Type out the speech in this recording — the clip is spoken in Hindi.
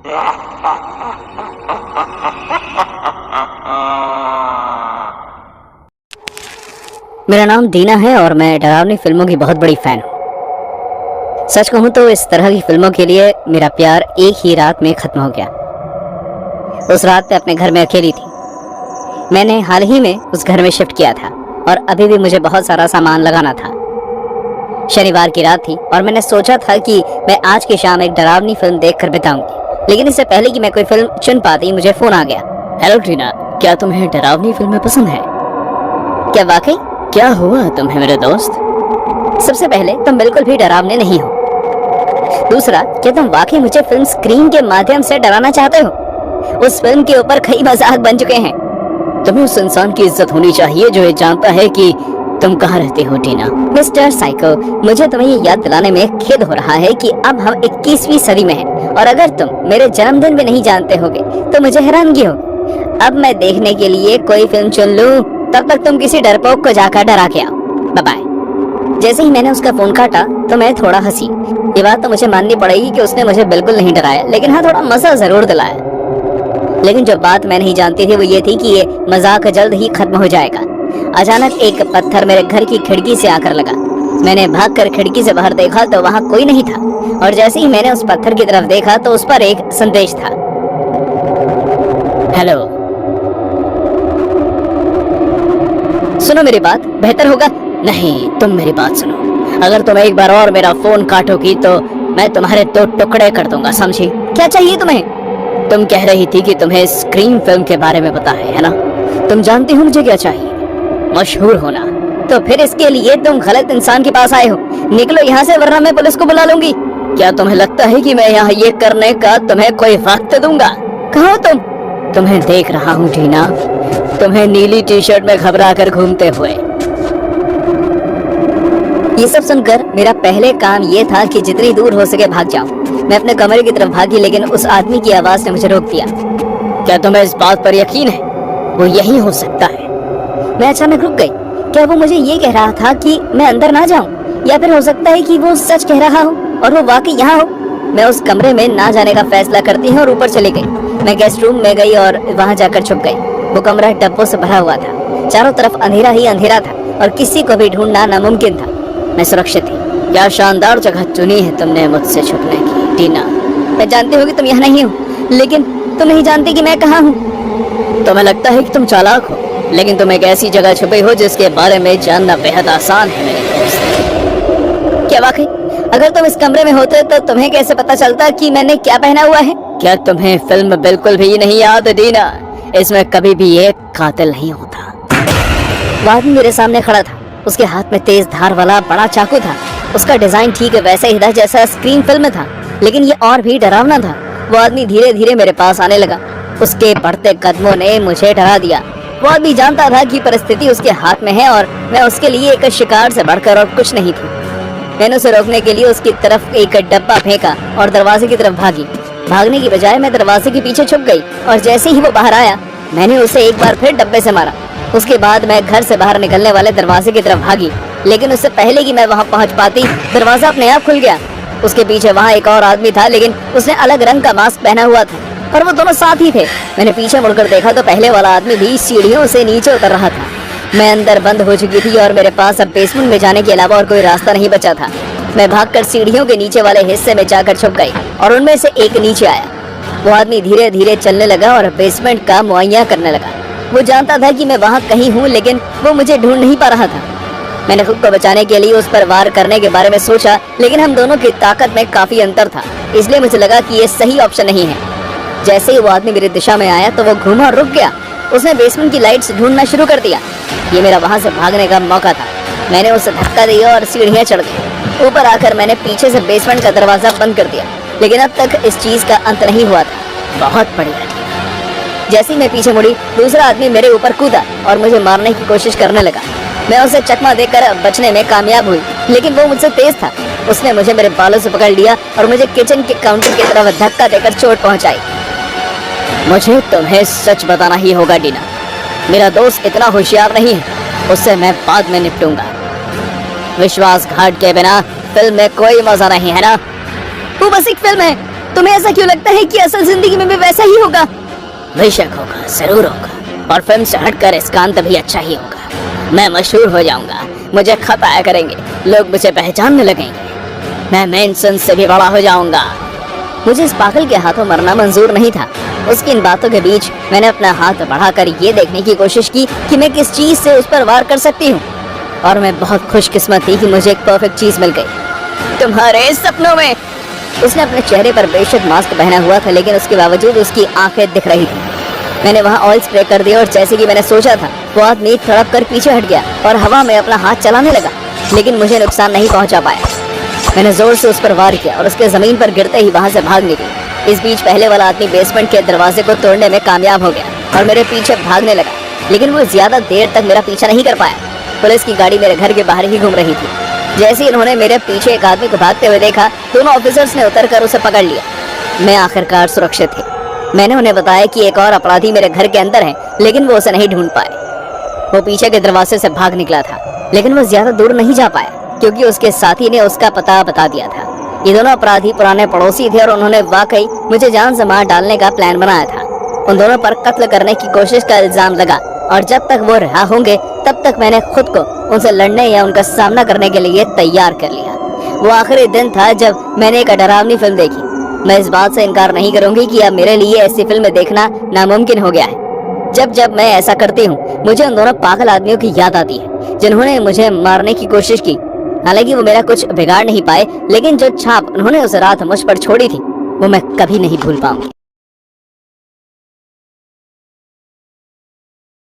मेरा नाम दीना है और मैं डरावनी फिल्मों की बहुत बड़ी फैन हूँ। सच कहूँ तो इस तरह की फिल्मों के लिए मेरा प्यार एक ही रात में खत्म हो गया। उस रात मैं अपने घर में अकेली थी। मैंने हाल ही में उस घर में शिफ्ट किया था और अभी भी मुझे बहुत सारा सामान लगाना था। शनिवार की रात थी और मैंने सोचा था कि मैं आज की शाम एक डरावनी फिल्म देखकर बिताऊंगी, लेकिन इससे पहले कि मैं कोई फिल्म चुन पाती मुझे फोन आ गया। हेलो टीना, क्या तुम्हें डरावनी फिल्में पसंद है? क्या वाकई? क्या हुआ तुम्हें मेरे दोस्त? सबसे पहले तुम बिल्कुल भी डरावने नहीं हो। दूसरा, क्या तुम वाकई मुझे फिल्म स्क्रीन के माध्यम से डराना चाहते हो? उस फिल्म के ऊपर कई मजाक बन चुके हैं। तुम्हें उस इंसान की इज्जत होनी चाहिए जो ये जानता है कि तुम कहाँ रहते हो टीना। मिस्टर साइको, मुझे तुम्हें ये याद दिलाने में खेद हो रहा है कि अब हम 21वीं सदी में हैं और अगर तुम मेरे जन्मदिन भी नहीं जानते होगे तो मुझे हैरानगी होगी। अब मैं देखने के लिए कोई फिल्म चुन लूं, तब तक तुम किसी डरपोक को जाकर डरा के आओ। Bye bye. जैसे ही मैंने उसका फोन काटा तो मैं थोड़ा हंसी। ये बात तो मुझे माननी पड़ेगी कि उसने मुझे बिल्कुल नहीं डराया, लेकिन हाँ, थोड़ा मजा जरूर दिलाया। लेकिन जो बात मैं नहीं जानती थी वो ये थी कि ये मजाक जल्द ही खत्म हो जाएगा। अचानक एक पत्थर मेरे घर की खिड़की से आकर लगा। मैंने भागकर खिड़की से बाहर देखा तो वहाँ कोई नहीं था, और जैसे ही मैंने उस पत्थर की तरफ देखा तो उस पर एक संदेश था। हेलो, सुनो मेरी बात, बेहतर होगा। नहीं, तुम मेरी बात सुनो। अगर तुम एक बार और मेरा फोन काटोगी तो मैं तुम्हारे 2 टुकड़े कर दूंगा, समझी? क्या चाहिए तुम्हें? तुम कह रही थी कि तुम्हें स्क्रीन फिल्म के बारे में पता है ना? तुम जानती हो मुझे क्या चाहिए? मशहूर होना। तो फिर इसके लिए तुम गलत इंसान के पास आए हो। निकलो यहाँ से वरना मैं पुलिस को बुला लूंगी। क्या तुम्हें लगता है कि मैं यहाँ ये करने का तुम्हें कोई वक्त दूंगा? कहाँ हो तुम? तुम्हें देख रहा हूँ टीना, तुम्हें नीली टी शर्ट में घबरा कर घूमते हुए। ये सब सुनकर मेरा पहले काम ये था कि जितनी दूर हो सके भाग जाऊं। मैं अपने कमरे की तरफ भागी, लेकिन उस आदमी की आवाज ने मुझे रोक दिया। क्या तुम्हें इस बात पर यकीन है वो यही हो सकता है? मैं अचानक रुक गई। क्या वो मुझे ये कह रहा था कि मैं अंदर ना जाऊं, या फिर हो सकता है कि वो सच कह रहा हो और वो वाकई यहाँ हो? मैं उस कमरे में ना जाने का फैसला करती हूँ और ऊपर चली गई। मैं गेस्ट रूम में गई और वहाँ जाकर छुप गई। वो कमरा डब्बों से भरा हुआ था। चारों तरफ अंधेरा ही अंधेरा था और किसी को भी ढूंढना नामुमकिन था। मैं सुरक्षित थी। क्या शानदार जगह चुनी है तुमने मुझसे छुपने की टीना। मैं जानती हूँ कि तुम यहाँ नहीं हो, लेकिन तुम नहीं जानती कि मैं कहाँ हूँ। तुम्हें लगता है कि तुम चालाक हो, लेकिन तुम एक ऐसी जगह छुपे हो जिसके बारे में जानना बेहद आसान है मेरे दोस्त। क्या वाकई? अगर तुम इस कमरे में होते तो तुम्हें कैसे पता चलता कि मैंने क्या पहना हुआ है? क्या तुम्हें फिल्म बिल्कुल भी नहीं याद दीना? इसमें कभी भी एक कातिल नहीं होता। वो आदमी मेरे सामने खड़ा था। उसके हाथ में तेज धार वाला बड़ा चाकू था। उसका डिजाइन ठीक वैसे ही था जैसा स्क्रीन फिल्म में था, लेकिन ये और भी डरावना था। वो आदमी धीरे धीरे मेरे पास आने लगा। उसके बढ़ते कदमों ने मुझे डरा दिया। वो आदमी जानता था कि परिस्थिति उसके हाथ में है और मैं उसके लिए एक शिकार से बढ़कर और कुछ नहीं थी। मैंने उसे रोकने के लिए उसकी तरफ एक डब्बा फेंका और दरवाजे की तरफ भागी। भागने की बजाय मैं दरवाजे के पीछे छुप गई और जैसे ही वो बाहर आया मैंने उसे एक बार फिर डब्बे से मारा। उसके बाद मैं घर से बाहर निकलने वाले दरवाजे की तरफ भागी, लेकिन उससे पहले कि मैं वहां पहुंच पाती दरवाजा अपने आप खुल गया। उसके पीछे वहां एक और आदमी था, लेकिन उसने अलग रंग का मास्क पहना हुआ था और वो दोनों साथ ही थे। मैंने पीछे मुड़कर देखा तो पहले वाला आदमी भी सीढ़ियों से नीचे उतर रहा था। मैं अंदर बंद हो चुकी थी और मेरे पास अब बेसमेंट में जाने के अलावा और कोई रास्ता नहीं बचा था। मैं भागकर सीढ़ियों के नीचे वाले हिस्से में जाकर छुप गई और उनमें से एक नीचे आया। वो आदमी धीरे धीरे चलने लगा और बेसमेंट का मुआयना करने लगा। वो जानता था कि मैं वहाँ कहीं हूँ, लेकिन वो मुझे ढूंढ नहीं पा रहा था। मैंने खुद को बचाने के लिए उस पर वार करने के बारे में सोचा, लेकिन हम दोनों की ताकत में काफी अंतर था, इसलिए मुझे लगा कि ये सही ऑप्शन नहीं है। जैसे ही वो आदमी मेरी दिशा में आया तो वो घूमा और रुक गया। उसने बेसमेंट की लाइट्स ढूंढना शुरू कर दिया। ये मेरा वहाँ से भागने का मौका था। मैंने उसे धक्का दिया और सीढ़ियाँ चढ़ गई। ऊपर आकर मैंने पीछे से बेसमेंट का दरवाजा बंद कर दिया, लेकिन अब तक इस चीज का अंत नहीं हुआ था। बहुत बढ़िया। जैसे ही मैं पीछे मुड़ी दूसरा आदमी मेरे ऊपर कूदा और मुझे मारने की कोशिश करने लगा। मैं उसे चकमा देकर बचने में कामयाब हुई, लेकिन वो मुझसे तेज था। उसने मुझे मेरे बालों से पकड़ लिया और मुझे किचन के काउंटर की तरफ धक्का देकर चोट पहुंचाई। मुझे तुम्हें सच बताना ही होगा डीना, मेरा दोस्त इतना होशियार नहीं है, उससे मैं बाद में निपटूंगा। विश्वासघात के बिना फिल्म में कोई मजा नहीं है ना? वो बस एक फिल्म है, तुम्हें ऐसा क्यों लगता है कि असल जिंदगी में भी वैसा ही होगा? बेशक होगा, जरूर होगा, और फिल्म से हटकर इस काम तभी अच्छा ही होगा। मैं मशहूर हो जाऊंगा, मुझे खत आया करेंगे, लोग मुझे पहचानने लगेंगे, मैं मेंसन से भी बड़ा हो जाऊंगा। मुझे इस पागल के हाथों मरना मंजूर नहीं था। उसकी इन बातों के बीच मैंने अपना हाथ बढ़ाकर ये देखने की कोशिश की कि मैं किस चीज से उस पर वार कर सकती हूँ, और मैं बहुत खुशकिस्मत थी कि मुझे एक परफेक्ट चीज मिल गई। तुम्हारे सपनों में। उसने अपने चेहरे पर बेशक मास्क पहना हुआ था, लेकिन उसके बावजूद उसकी आंखें दिख रही थी। मैंने वहाँ ऑयल स्प्रे कर दिया, और जैसे कि मैंने सोचा था, वो आदमी तड़प कर पीछे हट गया और हवा में अपना हाथ चलाने लगा, लेकिन मुझे नुकसान नहीं पहुंचा पाया। मैंने जोर से उस पर वार किया और उसके जमीन पर गिरते ही वहां से भाग निकली। इस बीच पहले वाला आदमी बेसमेंट के दरवाजे को तोड़ने में कामयाब हो गया और मेरे पीछे भागने लगा, लेकिन वो ज्यादा देर तक मेरा पीछा नहीं कर पाया। पुलिस की गाड़ी मेरे घर के बाहर ही घूम रही थी। जैसे ही उन्होंने मेरे पीछे एक आदमी को भागते हुए देखा, दोनों ऑफिसर्स ने उतरकर उसे पकड़ लिया। मैं आखिरकार सुरक्षित थी। मैंने उन्हें बताया कि एक और अपराधी मेरे घर के अंदर है, लेकिन वो उसे नहीं ढूंढ पाए। वो पीछे के दरवाजे से भाग निकला था, लेकिन वो ज्यादा दूर नहीं जा पाया क्योंकि उसके साथी ने उसका पता बता दिया था। ये दोनों अपराधी पुराने पड़ोसी थे और उन्होंने वाकई मुझे जान से मार डालने का प्लान बनाया था। उन दोनों पर कत्ल करने की कोशिश का इल्जाम लगा, और जब तक वो रिहा होंगे तब तक मैंने खुद को उनसे लड़ने या उनका सामना करने के लिए तैयार कर लिया। वो आखिरी दिन था जब मैंने एक डरावनी फिल्म देखी। मैं इस बात से इनकार नहीं करूंगी कि अब मेरे लिए ऐसी फिल्म देखना नामुमकिन हो गया है। जब जब मैं ऐसा करती हूँ, मुझे उन दोनों पागल आदमियों की याद आती है जिन्होंने मुझे मारने की कोशिश की। हालांकि वो मेरा कुछ बिगाड़ नहीं पाए, लेकिन जो छाप उन्होंने उस रात मुझ पर छोड़ी थी, वो मैं कभी नहीं भूल पाऊंगी।